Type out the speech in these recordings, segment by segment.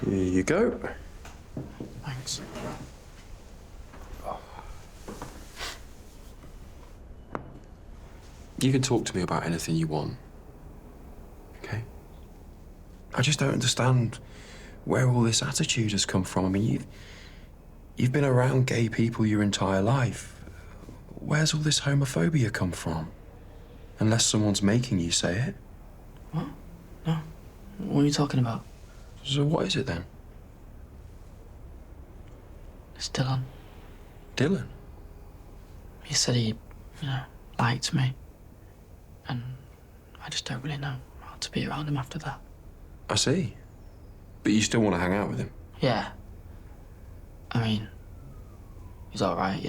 Here you go. Thanks. You can talk to me about anything you want, okay? I just don't understand where all this attitude has come from. I mean, you've been around gay people your entire life. Where's all this homophobia come from? Unless someone's making you say it. What? No. What are you talking about? So what is it then? It's Dylan. Dylan? He said he, liked me. And I just don't really know how to be around him after that. I see. But you still want to hang out with him? Yeah. I mean, he's all right,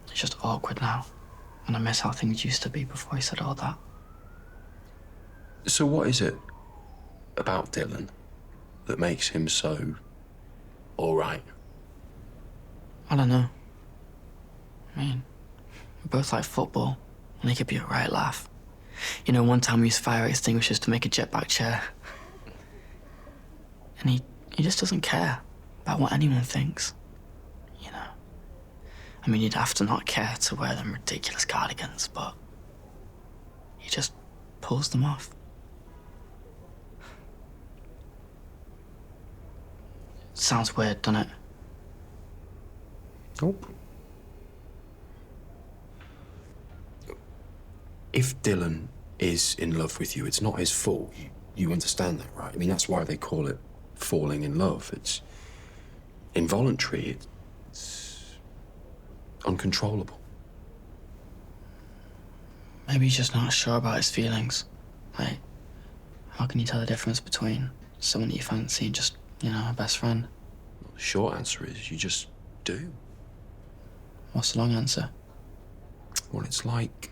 It's just awkward now. And I miss how things used to be before he said all that. So what is it about Dylan that makes him so all right? I don't know. I mean, we both like football, and he could be a right laugh. One time we used fire extinguishers to make a jetpack chair. And he just doesn't care about what anyone thinks, I mean, you'd have to not care to wear them ridiculous cardigans, but he just pulls them off. Sounds weird, doesn't it? Nope. If Dylan is in love with you, it's not his fault. You understand that, right? I mean, that's why they call it falling in love. It's involuntary. It's uncontrollable. Maybe he's just not sure about his feelings. Like, how can you tell the difference between someone that you fancy and just, a best friend? Well, the short answer is you just do. What's the long answer? Well, it's like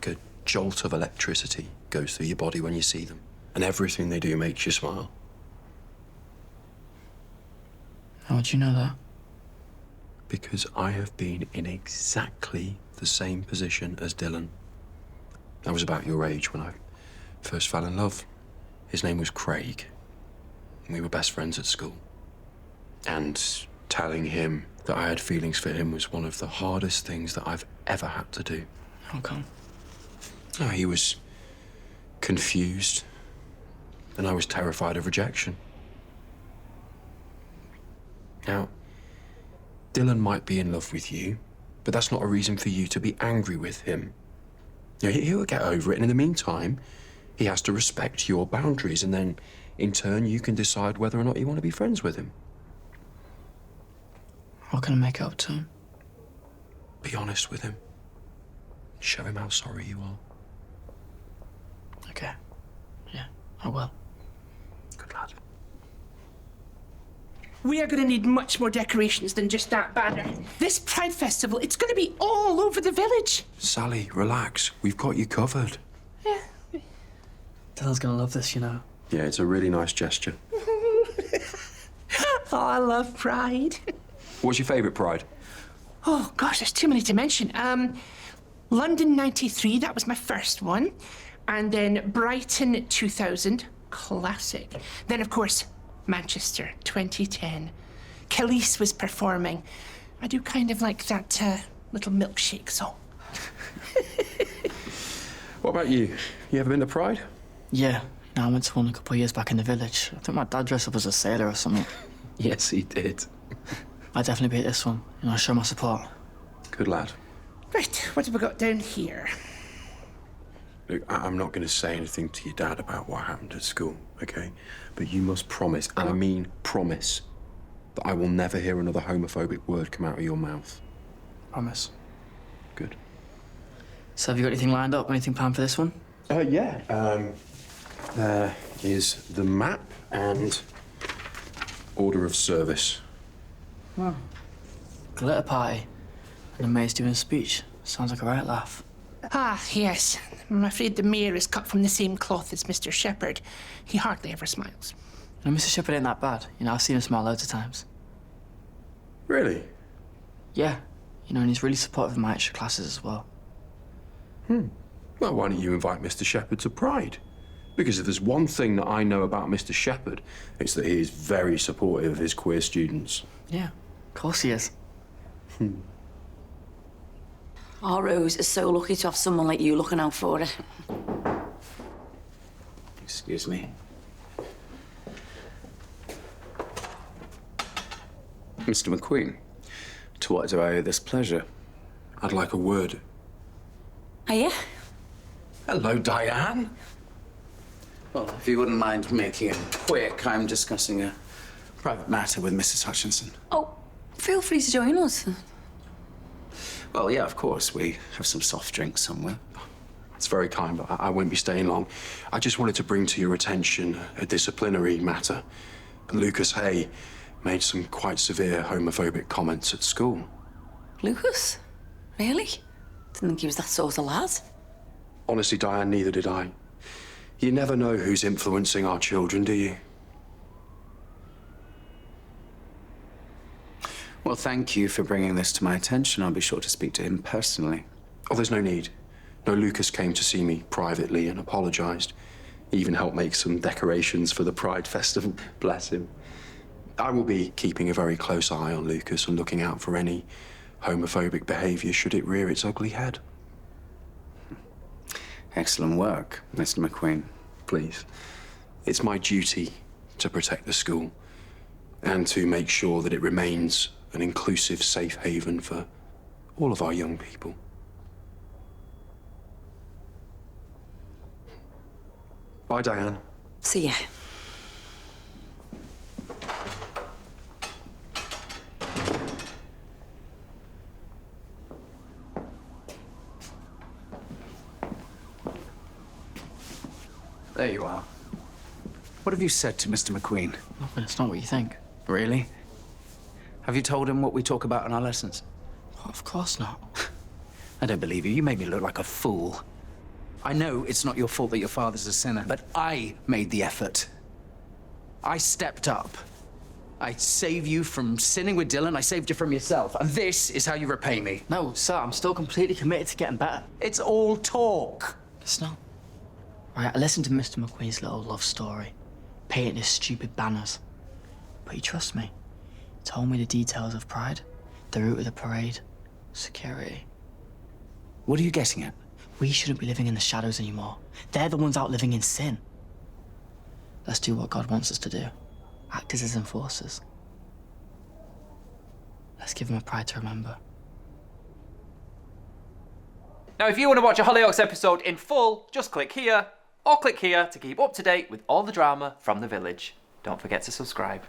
a jolt of electricity goes through your body when you see them. And everything they do makes you smile. How would you know that? Because I have been in exactly the same position as Dylan. I was about your age when I first fell in love. His name was Craig. And we were best friends at school. And telling him that I had feelings for him was one of the hardest things that I've ever had to do. How come? Oh, he was confused. And I was terrified of rejection. Now, Dylan might be in love with you, but that's not a reason for you to be angry with him. He'll get over it, and in the meantime, he has to respect your boundaries, and then, in turn, you can decide whether or not you want to be friends with him. How can I make it up to him? Be honest with him. Show him how sorry you are. Okay. Yeah, I will. Good lad. We are going to need much more decorations than just that banner. This Pride Festival, it's going to be all over the village. Sally, relax. We've got you covered. Yeah. Dylan's gonna love this, Yeah, it's a really nice gesture. Oh, I love Pride. What's your favourite Pride? Oh, gosh, there's too many to mention. London 93, that was my first one. And then Brighton 2000, classic. Then, of course, Manchester 2010. Khalees was performing. I do kind of like that little milkshake song. What about you? You ever been to Pride? Yeah. I went to one a couple of years back in the village. I think my dad dressed up as a sailor or something. Yes, he did. I'd definitely be at this one. Show my support. Good lad. Right, what have we got down here? Look, I'm not going to say anything to your dad about what happened at school, okay? But you must promise, and I mean promise, that I will never hear another homophobic word come out of your mouth. Promise. Good. So have you got anything lined up? Anything planned for this one? Yeah. There is the map and order of service. Wow. Glitter party. And the mayor's doing a speech. Sounds like a right laugh. Ah, yes. I'm afraid the mayor is cut from the same cloth as Mr. Shepherd. He hardly ever smiles. Mr. Shepherd ain't that bad. I've seen him smile loads of times. Really? Yeah. And he's really supportive of my extra classes as well. Well, why don't you invite Mr. Shepherd to Pride? Because if there's one thing that I know about Mr. Shepherd, it's that he is very supportive of his queer students. Yeah, of course he is. Our Rose is so lucky to have someone like you looking out for her. Excuse me. Mr. McQueen, to what do I owe this pleasure? I'd like a word. Are you? Hello, Diane. Well, if you wouldn't mind making it quick, I'm discussing a private matter with Mrs. Hutchinson. Oh, feel free to join us. Well, yeah, of course. We have some soft drinks somewhere. It's very kind, but I won't be staying long. I just wanted to bring to your attention a disciplinary matter. Lucas Hay made some quite severe homophobic comments at school. Lucas? Really? Didn't think he was that sort of lad. Honestly, Diane, neither did I. You never know who's influencing our children, do you? Well, thank you for bringing this to my attention. I'll be sure to speak to him personally. Oh, there's no need. No, Lucas came to see me privately and apologized. He even helped make some decorations for the Pride Festival. Bless him. I will be keeping a very close eye on Lucas and looking out for any homophobic behavior should it rear its ugly head. Excellent work, Mr. McQueen. Please. It's my duty to protect the school and to make sure that it remains an inclusive, safe haven for all of our young people. Bye, Diane. See ya. There you are. What have you said to Mr. McQueen? Nothing, it's not what you think. Really? Have you told him what we talk about in our lessons? Oh, of course not. I don't believe you. You made me look like a fool. I know it's not your fault that your father's a sinner, but I made the effort. I stepped up. I saved you from sinning with Dylan. I saved you from yourself. And this is how you repay me. No, sir, I'm still completely committed to getting better. It's all talk. It's not. Right, I listened to Mr. McQueen's little love story, painting his stupid banners. But he trusts me. He told me the details of Pride, the route of the parade, security. What are you getting at? We shouldn't be living in the shadows anymore. They're the ones out living in sin. Let's do what God wants us to do. Act as his enforcers. Let's give him a pride to remember. Now, if you want to watch a Hollyoaks episode in full, just click here, or click here to keep up to date with all the drama from the village. Don't forget to subscribe.